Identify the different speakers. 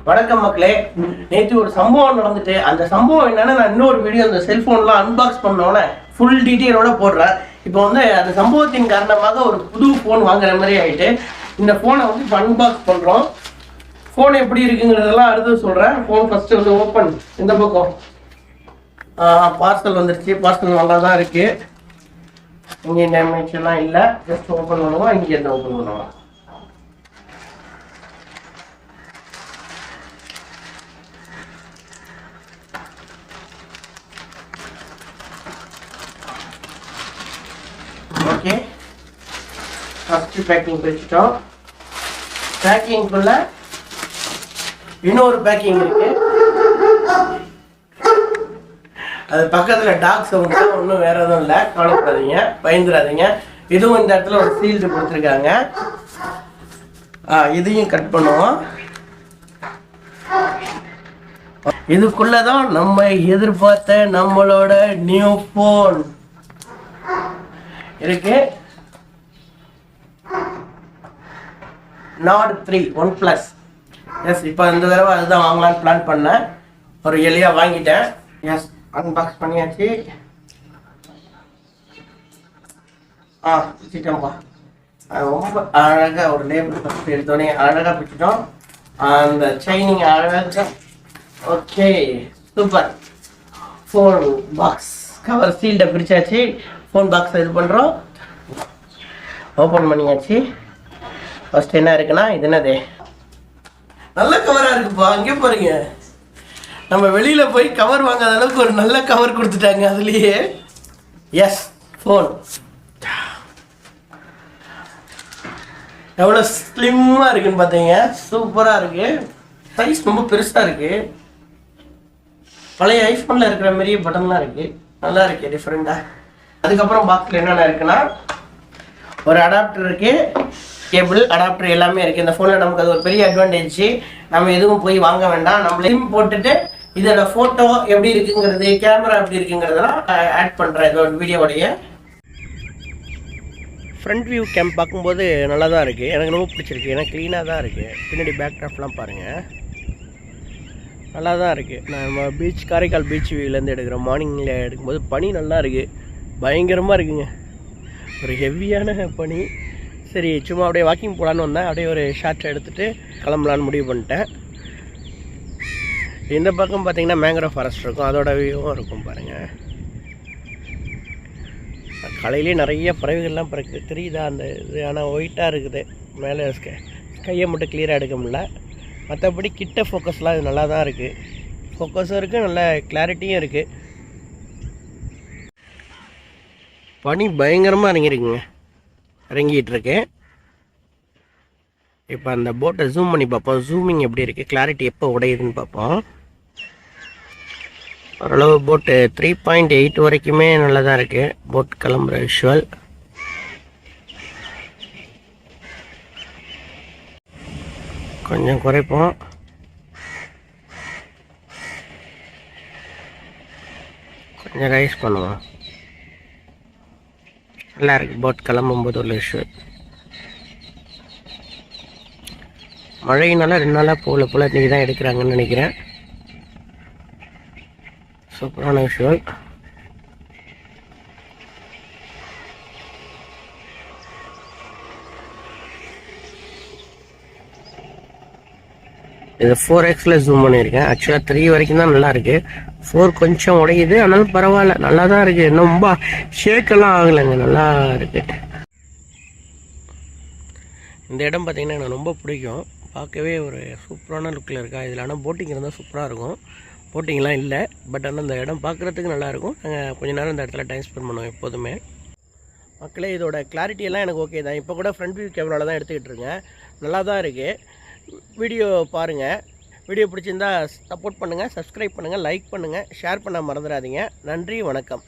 Speaker 1: வணக்கம் மக்களே. நேற்று ஒரு சம்பவம் நடந்துட்டு அந்த சம்பவம் என்னன்னா நான் இன்னொரு வீடியோ அந்த செல்ஃபோன்லாம் அன்பாக்ஸ் பண்ணோன்னே ஃபுல் டீட்டெயிலோட போடுறேன். இப்போ வந்து அந்த சம்பவத்தின் காரணமாக ஒரு புது ஃபோன் வாங்குற மாதிரி ஆகிட்டு இந்த ஃபோனை வந்து இப்போ அன்பாக்ஸ் பண்ணுறோம். ஃபோன் எப்படி இருக்குங்கிறதெல்லாம் அடுத்து சொல்கிறேன். ஃபோன் ஃபஸ்ட்டு வந்து ஓப்பன். இந்த பக்கம் பார்சல் வந்துருச்சு. பார்சல் நல்லா தான் இருக்குது. இங்கே டேமேஜ் எல்லாம் இல்லை. ஜஸ்ட் ஓப்பன் பண்ணுவோம். இங்கேருந்து ஓப்பன் பண்ணுவோம். ஓகே, ஃபர்ஸ்ட் பேக்கிங் பிரிச்சுட்டோம். பேக்கிங்குள்ள இன்னொரு பேக்கிங் இருக்கு. அது பக்கத்தில் டாக் சவுண்ட் தான், ஒன்றும் வேற எதுவும் இல்லை. கவலைப்படாதீங்க, பயந்துடாதீங்க. இதுவும் இந்த இடத்துல ஒரு சீல்டு கொடுத்துருக்காங்க. இதையும் கட் பண்ணுவோம். இதுக்குள்ளதான் நம்ம எதிர்பார்த்த நம்மளோட நியூ ஃபோன் இருக்கு. Nord 3 OnePlus. எஸ், இப்போ இந்த தடவை அதுதான் வாங்கலான்னு பிளான் பண்ணேன். ஒரு எளியா வாங்கிட்டேன். எஸ், அன்பாக்ஸ் பண்ணியாச்சு. பிடிச்சிட்டோம்ப்பா. ரொம்ப அழகாக ஒரு லேபிள் ஃபஸ்ட்டு எடுத்தோடனே அழகாக பிடிச்சிட்டோம். அந்த சைனிங் அழகாக. Okay, super. Phone box cover சீல்டை பிரிச்சாச்சு. ஃபோன் பாக்ஸை இது பண்ணுறோம். ஓப்பன் பண்ணியாச்சு. ஃபர்ஸ்ட் என்ன இருக்குன்னா, இது என்னது, நல்ல கவராக இருக்குப்பா. அங்கே பாருங்க, நம்ம வெளியில் போய் கவர் வாங்காத அளவுக்கு ஒரு நல்ல கவர் கொடுத்துட்டாங்க அதுலேயே. எஸ், ஃபோன் எவ்வளோ ஸ்லிம்மாக இருக்குன்னு பார்த்தீங்க. சூப்பராக இருக்குது. சைஸ் ரொம்ப பெருசாக இருக்குது. பழைய ஐஃபோனில் இருக்கிற மாதிரியே பட்டன்லாம் இருக்குது. நல்லா இருக்குது, டிஃப்ரெண்ட்டாக. அதுக்கப்புறம் பாக்ஸில் என்னென்ன இருக்குன்னா, ஒரு அடாப்டர் இருக்குது, கேபிள் அடாப்டர் எல்லாமே இருக்குது. இந்த ஃபோனில் நமக்கு அது ஒரு பெரிய அட்வான்டேஜ். நம்ம எதுவும் போய் வாங்க வேண்டாம். நம்மளே போட்டுட்டு இதோட ஃபோட்டோ எப்படி இருக்குங்கிறது, கேமரா எப்படி இருக்குங்கிறதெல்லாம் ஆட் பண்ணுறேன் இதோட வீடியோடைய. ஃப்ரண்ட் வியூ கேம் பார்க்கும்போது நல்லா தான் இருக்குது. எனக்கு ரொம்ப பிடிச்சிருக்கு. ஏன்னா க்ளீனாக தான் இருக்குது. பின்னாடி பேக்ட்ராப்லாம் பாருங்கள், நல்லா தான் இருக்குது. நம்ம பீச், காரைக்கால் பீச் வியூலேருந்து எடுக்கிறோம். மார்னிங்கில் எடுக்கும்போது பனி நல்லா இருக்குது, பயங்கரமாக இருக்குங்க. ஒரு ஹெவியான பனி. சரி, சும்மா அப்படியே வாக்கிங் போகலான்னு வந்தேன். அப்படியே ஒரு ஷார்ட் எடுத்துகிட்டு கிளம்பலான்னு முடிவு பண்ணிட்டேன். இந்த பக்கம் பார்த்தீங்கன்னா மேங்க்ரோவ் ஃபாரஸ்ட் இருக்கும், அதோட வியூவும் இருக்கும் பாருங்கள். காலையிலே நிறைய பறவைகள்லாம் பிறகு தெரியுதா அந்த இது. ஆனால் ஒயிட்டாக இருக்குது மேலே. கையை மட்டும் கிளியராக எடுக்க முடியல. மற்றபடி கிட்ட ஃபோக்கஸ்லாம் இது நல்லா தான் இருக்குது. ஃபோக்கஸும் இருக்குது, நல்ல கிளாரிட்டியும் இருக்குது. பனி பயங்கரமாக இறங்கியிருக்குங்க, இறங்கிட்டுருக்கு. இப்போ அந்த போட்டை ஜூம் பண்ணி பார்ப்போம். ஜூமிங் எப்படி இருக்குது, கிளாரிட்டி எப்போ உடையுதுன்னு பார்ப்போம். ஓரளவு போட்டு 3.8 வரைக்குமே நல்லா தான் இருக்குது. போட் கிளம்புற விஷுவல். கொஞ்சம் குறைப்போம். கொஞ்சம் ரைஸ் பண்ணுவோம். நல்லா இருக்குது போட் கிளம்பும்போது உள்ள விஷுவல். மழையினால 2 நாளாக போல் இன்றைக்கி தான் எடுக்கிறாங்கன்னு நினைக்கிறேன். சூப்பரான விஷுவல். இது 4x ஜூம் பண்ணியிருக்கேன். ஆக்சுவலாக 3 வரைக்கும் தான் நல்லா இருக்குது. 4 கொஞ்சம் உடையுது, ஆனாலும் பரவாயில்ல, நல்லா தான் இருக்குது. ரொம்ப ஷேக்கெல்லாம் ஆகலைங்க, நல்லா இருக்குது. இந்த இடம் பார்த்திங்கன்னா எனக்கு ரொம்ப பிடிக்கும். பார்க்கவே ஒரு சூப்பரான லுக்கில் இருக்கா. இதில் ஆனால் போட்டிங் இருந்தால் சூப்பராக இருக்கும். போட்டிங்லாம் இல்லை, பட் ஆனால் இந்த இடம் பார்க்குறதுக்கு நல்லாயிருக்கும். நாங்கள் கொஞ்சம் நேரம் இந்த இடத்துல டைம் ஸ்பெண்ட் பண்ணுவோம் எப்போதுமே. மக்களே, இதோட கிளாரிட்டியெல்லாம் எனக்கு ஓகே தான். இப்போ கூட ஃப்ரண்ட் வியூ கேமராவில் தான் எடுத்துக்கிட்டு இருக்கேன். நல்லா தான் இருக்குது. வீடியோ பாருங்கள். வீடியோ பிடிச்சிருந்தால் சப்போர்ட் பண்ணுங்கள், சப்ஸ்கிரைப் பண்ணுங்கள், லைக் பண்ணுங்கள், ஷேர் பண்ண மறந்துடாதீங்க. நன்றி, வணக்கம்.